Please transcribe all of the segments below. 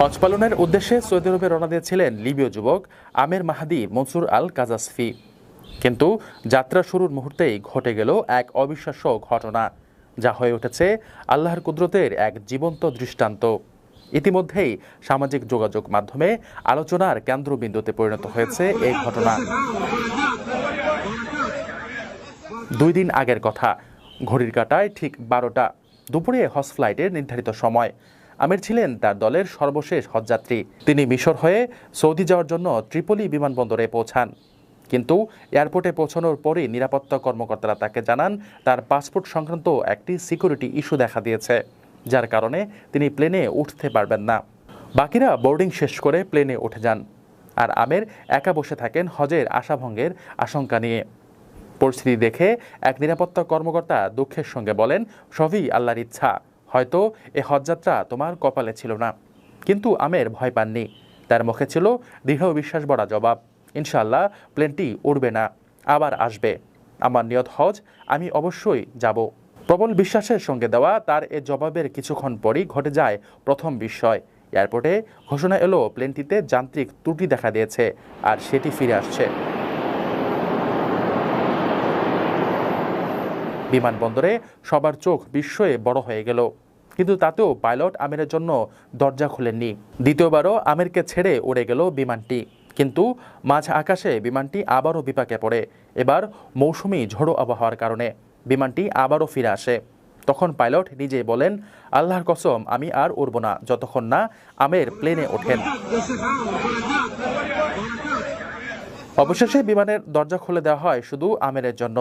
হজ পালনের উদ্দেশ্যে সৌদি আরবে রওনা দিয়েছিলেন লিবীয় যুবক আমের মাহাদি মনসুর আল কাজাসফি। কিন্তু যাত্রা শুরুর মুহূর্তেই ঘটে গেল এক অবিশ্বাস্য ঘটনা, যা হয়ে উঠেছে আল্লাহর কুদরতের এক জীবন্ত দৃষ্টান্ত। ইতিমধ্যেই সামাজিক যোগাযোগ মাধ্যমে আলোচনার কেন্দ্রবিন্দুতে পরিণত হয়েছে এই ঘটনা। 2 দিন আগের কথা, ঘড়ির কাঁটায় ঠিক 12টা দুপুরে হজ ফ্লাইটের নির্ধারিত সময়। আমির ছিলেন তার দলের সর্বশেষ হজযাত্রী। তিনি মিশর হয়ে সৌদি যাওয়ার জন্য ত্রিপলি বিমানবন্দরে পৌঁছান। কিন্তু এয়ারপোর্টে পৌঁছানোর পরই নিরাপত্তা কর্মকর্তারা তাকে জানান তার পাসপোর্ট সংক্রান্ত একটি সিকিউরিটি ইস্যু দেখা দিয়েছে, যার কারণে তিনি প্লেনে উঠতে পারবেন না। বাকিরা বোর্ডিং শেষ করে প্লেনে উঠে যান, আর আমের একা বসে থাকেন হজের আশাভঙ্গের আশঙ্কা নিয়ে। পরিস্থিতি দেখে এক নিরাপত্তা কর্মকর্তা দুঃখের সঙ্গে বলেন, সবই আল্লাহর ইচ্ছা, হয়তো এ হজযাত্রা তোমার কপালে ছিল না। কিন্তু আমের ভয় পাননি। তার মুখে ছিল দৃঢ় বিশ্বাস ভরা জবাব, ইনশাআল্লাহ প্লেনটি উড়বে না, আবার আসবে। আমার নিয়ত হজ, আমি অবশ্যই যাব। প্রবল বিশ্বাসের সঙ্গে দেওয়া তার এ জবাবের কিছুক্ষণ পরই ঘটে যায় প্রথম বিস্ময়। এয়ারপোর্টে ঘোষণা এলো প্লেনটিতে যান্ত্রিক ত্রুটি দেখা দিয়েছে আর সেটি ফিরে আসছে। বিমানবন্দরে সবার চোখ বিস্ময়ে বড় হয়ে গেল, কিন্তু তাতেও পাইলট আমিরের জন্য দরজা খুলেননি। দ্বিতীয়বারও আমিরকে ছেড়ে উড়ে গেল বিমানটি, কিন্তু মাঝ আকাশে বিমানটি আবারও বিপাকে পড়ে। এবার মৌসুমি ঝোড়ো আবহাওয়ার কারণে বিমানটি আবারও ফিরে আসে। তখন পাইলট নিজেই বলেন, আল্লাহর কসম, আমি আর উড়ব না যতক্ষণ না আমের প্লেনে ওঠেন। অবশেষে বিমানের দরজা খুলে দেওয়া হয় শুধু আমেরের জন্য,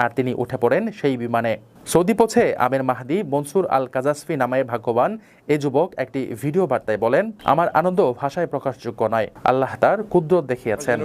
আর তিনি উঠে পড়েন সেই বিমানে। সৌদি পৌঁছে আমের মাহাদি মনসুর আল কাজাসফি নামে ভাগ্যবান এ যুবক একটি ভিডিও বার্তায় বলেন, আমার আনন্দ ভাষায় প্রকাশযোগ্য নয়, আল্লাহ তার কুদরত দেখিয়েছেন।